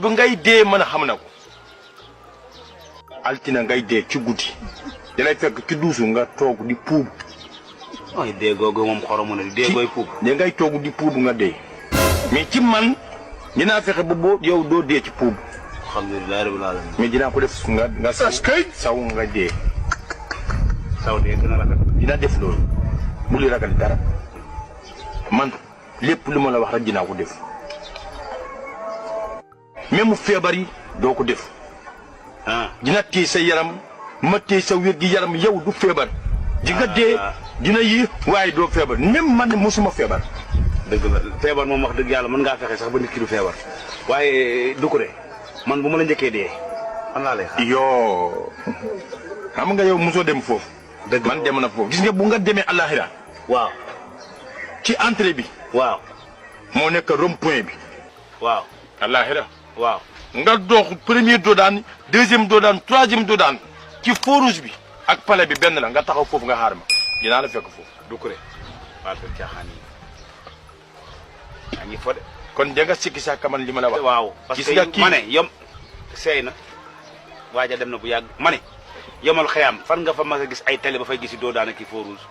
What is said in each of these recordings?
bu ngay dee mën a xam na ko altina ngay dee ci guddi dalay fekk ci duusu nga toog di puub ay dee googu moom xoromu na dee gooy puub da ngay toog di puub nga dee mais ci man dinaa fexe ba boo yow doo dee ci puub alhamdulilah rabbil alamin mais dinaa ko def nga saw nga dee saw dee gën a rafet dina def loolu bu li ragal dara man lépp lu ma la wax rek dinaa ko def même feebar yi doo ko def dina téye sa yaram ma téye sa wér gi yaram yow du feebar di nga dee dina yi waaye doo feebar même man mosuma feebar dëgg la feebar moom wax dëgg yàlla mën ngaa fexe sax ba nit ki du feebar waaye du ko de man bu ma la njëkkee dee man laa lay xaar yoo xam nga yow mosoo dem foofu dëgg man dem na foofu gis nga bu nga demee àllaaxira waaw ci entrée bi waaw moo nekk rond-point bi waaw àllaaxira waaw nga dox premier doodaan deuxième doodaan troisième doodaan ci feu rouge bi ak palais bi benn la nga taxaw foofu nga xaar ma dinaa la fekk foofu du ko de waa kër caaxaan yi yaa ngi fo de kon da nga sikki sa kaman li ma la wax waaw parce que ma ne yom seey na waaja dem na bu yàgg ma ne yomal xëyaam fan nga fa mas a gis ay télé ba fay gisi doo daana ki feu rouge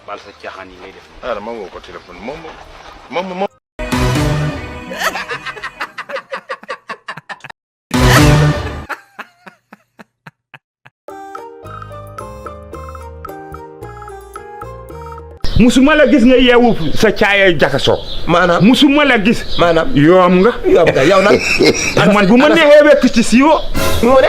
bal sa caaxaan yi ngay def ara ma woo ko téléphone moom musuma la gis nga yeewu sa caaya jakaso maanaam musuma la gis maanaam yoom nga yow nag man bu ma neexee wekk ci siwo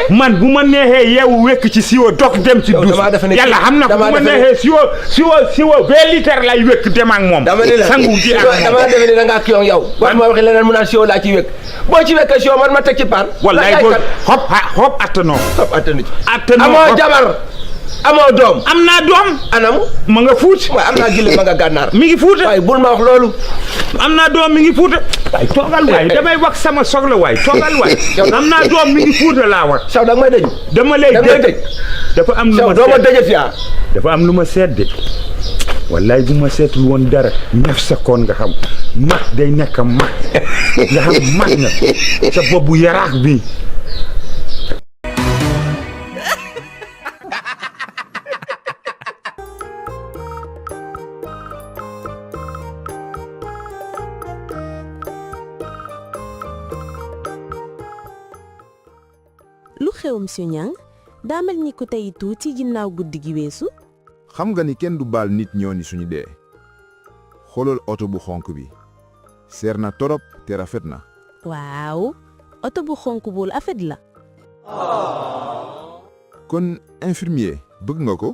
man bu ma neexee yeewu wekk ci siwo dox dem ci duus yàlla xam na ko bu ma neexee siwo 20 litres lay wekk dem ak moom sangu ji ak dama defe ne da ngaa kiyoŋ yow wax ma waxi leneen mu naan siwo laa ci wekk boo ci wekkee siwo man ma teg ci paan wallaay boo xob attanoo amoo jabar amoo doom am naa doom anamu ma nga fuuti waaye am naa gille ma nga gànnaar mi ngi fuuta waaye bul ma wax loolu am naa doom mi ngi fuuta waay toogal waay damay wax sama soxla waay toogal waay am naa doom mi ngi fuuta laa wax saw da nga may dëj dama lay dëj dafa am lu ma doo ma dëjët yaa dafa am lu ma seet de wallaay bu ma seetul woon dara 9 secondes nga xam mag day nekk mag nga xam mag na sa boppu yaraax bi lu xew monsieur Niang daa mel ni ku tey tuuti ginnaaw guddi gi weesu xam nga ni kenn du baal nit ñoo ni suñu dee xoolal oto bu xonk bi seer na torop te rafet na waaw oto bu xonk bu rafet la kon infirmier bëgg nga ko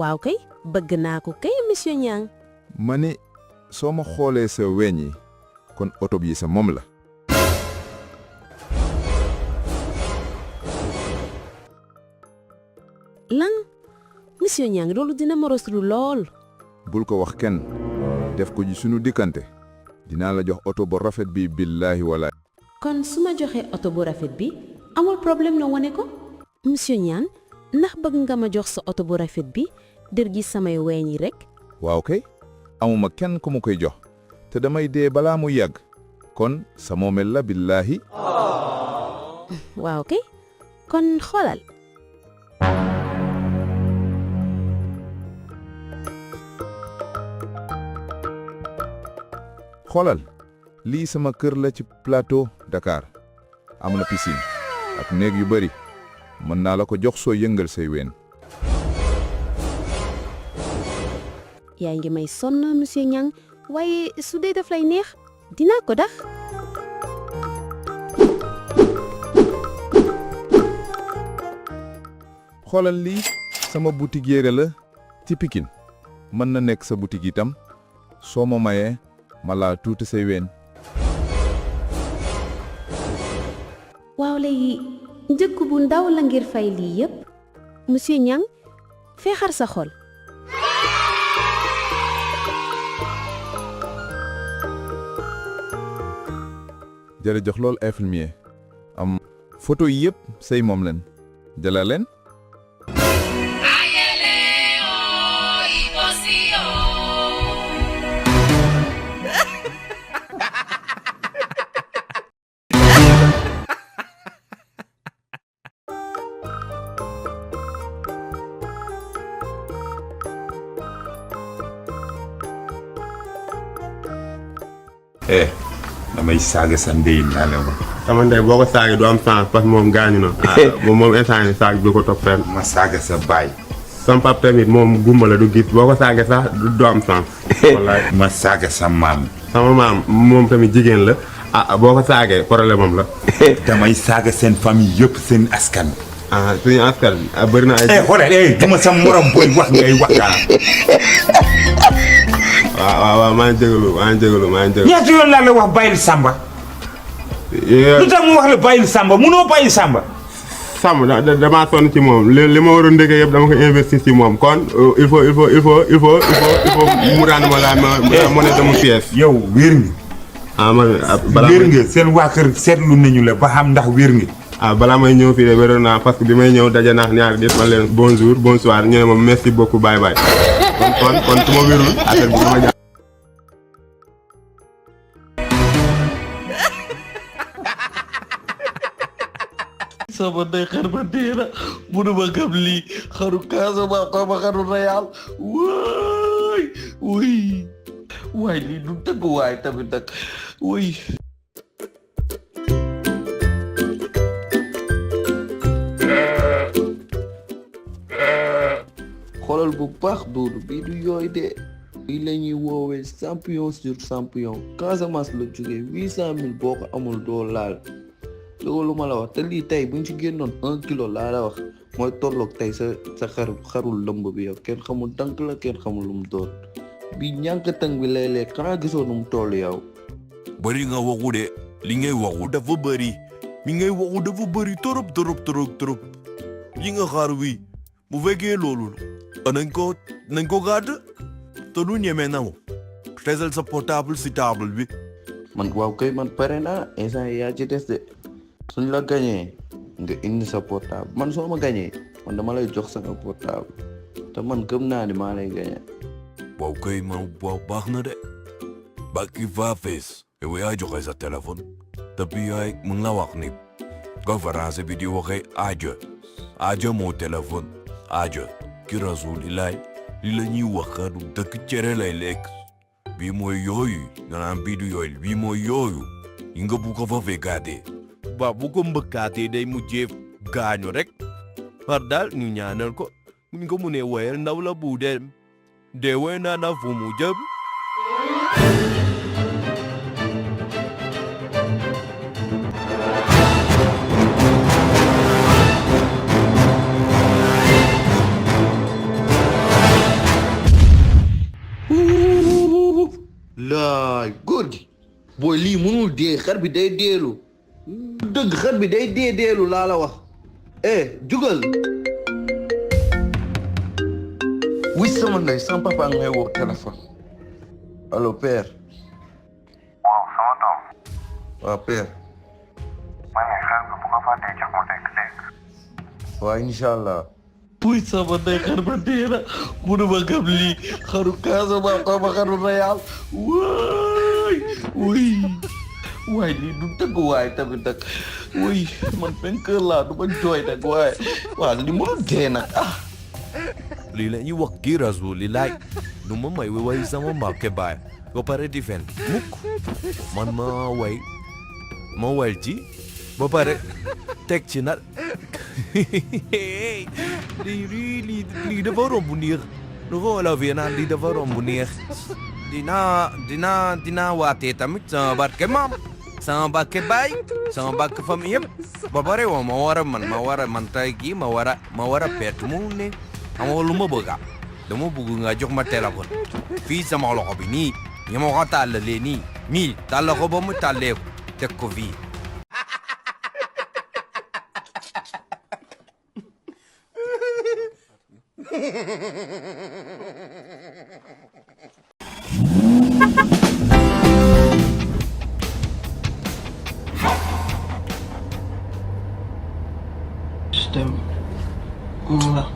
waaw kay bëgg naa ko kay monsieur Niang ma ne soo ma xoolee sa weñ yi kon oto bi sa moom la lan monsieur Niang loolu dina ma roslu lool bul ko wax kenn def ko ci sunu dikkante dinaa la jox oto bu rafet bi billaahi walaay kon su ma joxee oto bu rafet bi amul problème na wane ko monsieur Niang ndax bëgg nga ma jox sa oto bu rafet bi dir gis samay weñ yi rek waaw kay amuma kenn ku ma koy jox te damay dee balaa mu yàgg kon sa moomel la billaahi waaw kay kon xoolal xoolal lii sama kër la ci plateau Dakar am na piscine ak néeg yu bari mën naa la ko jox soo yëngal say ween yaa ngi may sonn monsieur Niang waaye su dee daf lay neex dinaa ko def xoolal lii sama boutique yére la ci Pikine mën na nekk sa boutique itam soo ma mayee ma laa tuuti say ween waaw léegi njëkk bu ndaw la ngir fay lii yépp monsieur Niang feexar sa xol jërëjëf lool infirmier am photo yi yëpp say moom leen jëla leen damay saaga sa ndey naa la wax. sama ndey boo ko saagee du am sens parce que moom gaañu na. moom instant yii saag du ko topp fenn. ma saaga sa baay. sama papa tamit moom gumba la du gis boo ko saagee sax du am sens. wallaay ma saaga sa maam. sama maam moom tamit jigéen la boo ko saagee problème am la. damay saaga seen famille yëpp seen askan. suñu askan bëri na ay. xoolal duma sa morom booy wax ngay waxtaan. waaw maa ngi jégalu. ñaata yoon laa la wax bàyyil Samba. lu tax mu wax la bàyyil Samba munoo bàyyi Samba. Samba damaa sonn ci moom li ma waroon ndeke yëpp dama ko investir ci moom kon il faut mu rendre ma la monnaie de mon pièce. yow wér nga. balaa wér nga seen waa kër seetlu nañu la ba xam ndax wér nga. balaa may ñëw fii de wéroon naa parce que bi may ñëw daje naa ñaari nit ma leen bonjour bonsoir ñu ne ma merci beaucoup bye bye kon su ma wérul affaire bi dama jàpp. sama ndey xar ba dee na mënuma gëm lii xaru Casamance xaw ma xaru Royal waay lii du dëgg waay tamit nag wuy xoolal bu baax Doudou bii du yooy de lii la ñuy woowee champion sur champion Casamance la jógee 800 000 boo ko amul doo laal loolu ma la wax te lii tey buñ ci génnoon 1 kilo laa la wax mooy tolloog tey sa xarul lëmb bi yow kenn xamul tànk la kenn xamul lu mu doon bi ñànk tëng bi lay lekk xanaa gisoo nu mu toll yow. bëri nga waxu de li ngay waxu dafa bëri mi ngay waxu dafa bëri trop yi nga xaar wi bu fekkee loolu nañ ko gàdd te du ñeme nangu tesel sa portable si table bi. man waaw kay man pare naa instant yaa ci des de suñ la gañee nga indi sa portable man soo ma gañee man dama lay jox sama portable te man gëm naa ni maa lay gañee. waaw kay man waaw baax na de baki fa fees yow yaa joxe sa téléphone te bi yaay mun la wax ni conférence bi di waxee aajo moo téléphone aajo ki rasulilaay li la ñuy waxaatu dëkk cere lay lekk bii mooy yooyu nga naan bii du yooyu bii mooy yooyu yi nga bu ko fa fekkaatee ba bu ko mbëkkaatee day mujjee gaañu rek par daal ñu ñaanal ko ñu ko mu ne wayal ndaw la bu dem de way naa na fu mu jëm laay góor gi booy lii mënul dee xar bi day deelu dëgg xar bi day deelu laa la wax jugal wuy sama ndey sama papa ngay woo téléphone allo père waaw sama doom waaw père ma ne xar bi bu ko fàttee jox ma dégg waaw incha allah puy sama ndey xar ba dee na mënuma gëm lii xaru Casamance xaw ma xaru Royal waay lii du dëgg waay tamit nag man vainqueur laa du ma jooy nag waaye waaw li mënul dee nag lii la ñuy wax gi rasulilaay du ma may way sama mbàkke baay ba pare di fen mukk man ma way ci ba pare teg ci nag lii dafa romb neex lu ko wala fi naan lii dafa romb neex dinaa waatee tamit sama barke maam sama barke baay sama barke famille yëpp ba pare ma war a man tey kii ma war a perte mu ne amoo lu ma bëgg dama bëgg nga jox ma téléphone fii sama loxo bi nii ña ma ko tàllalee nii tàlla ko ba mu tàllee ko teg ko fii système la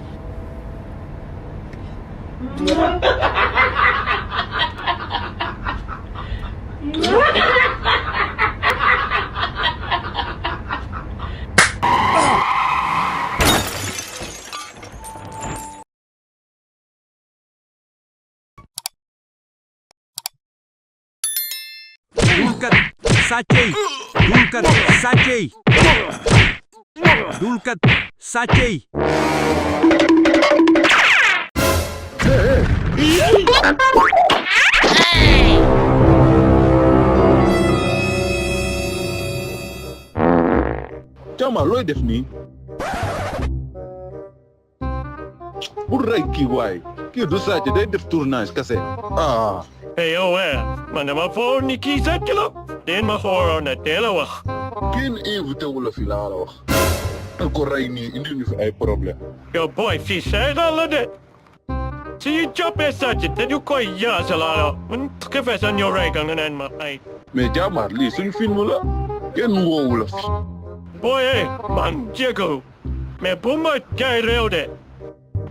Dulkat sàccey dulkat sàccey dulkat sàccey Jama looy def nii bu rey kii waay kii du sàcc day def tournage kase Hey, man dama foog ni kii sàcc la den ma xooloon na teel a wax kenn invité wu la fi laa la wax nga ko rey nii indi ñu fi ay problème yow boy fii seegal la de si ñu jàppee sàcc te ñu koy yaasalaala man kefe sa ñoo rey nga naan ma ay mais Jamaar lii suñu film la kenn woowu la fi boy man jégalu mais bu ma jaay réew de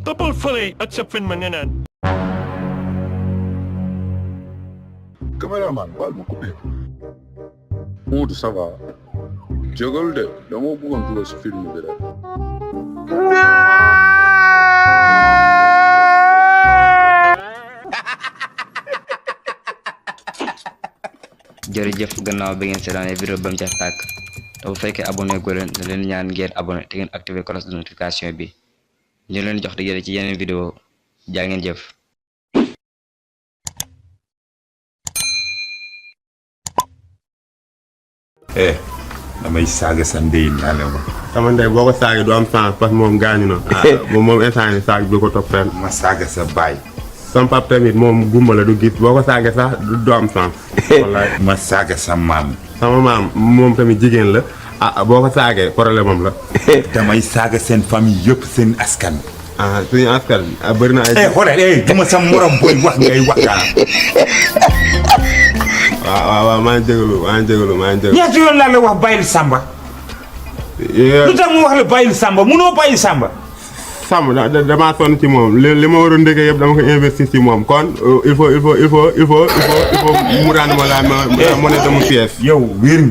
toppal fële ak sa film nga naan caméraman baal ma coupé Moodu ça va jégalu de dama bëggoon dugal si film bi rek jërëjëf gannaaw bi ngeen seetaanee vidéo ba mu jeex tàkk te bu fekkee abonné go leen da leen ñaan ngeen abonné te ngeen activé cloche de notification bi ñu leen jox di ci yeneen vidéo jaa ngeen jëf damay saaga sa ndey naa leen wax sama ndey boo ko saagee du am sens parce que moom gaañu na moom instant yi saag bi ko topp ren ma saaga sa baay sama pap tamit moom gumba la du gis boo ko saagee sax du am sens wallaay ma saaga sa maam sama maam moom tamit jigéen la boo ko saagee problème am la damay saaga seen famille yëpp seen askan suñu askan bëri na ay xoolal dama sa morom booy wax ngay waxtaan waaw maa ngi jégalu ñaata yoon laa la wax bàyyil Samba lu tax mu wax la bàyyil Samba munoo bàyyi Samba Samba damaa sonn ci moom li ma waroon ndéggee yëpp dama ko investir ci moom kon il faut mu rendre ma la monnaie de mon pièce yow wér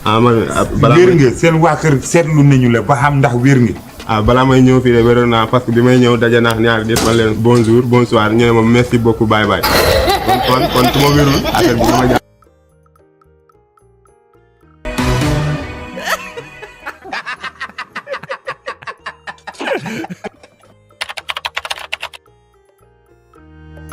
nga wér nga seen waa kër seetlu nañu la ba xam ndax wér nga balaa may ñëw fii de wéroon naa parce que bi may ñëw daje naa ñaari nit ma leen bonjour bonsoir ñu ne ma merci beaucoup bye bye kon su ma wérul affaire bi dama jàpp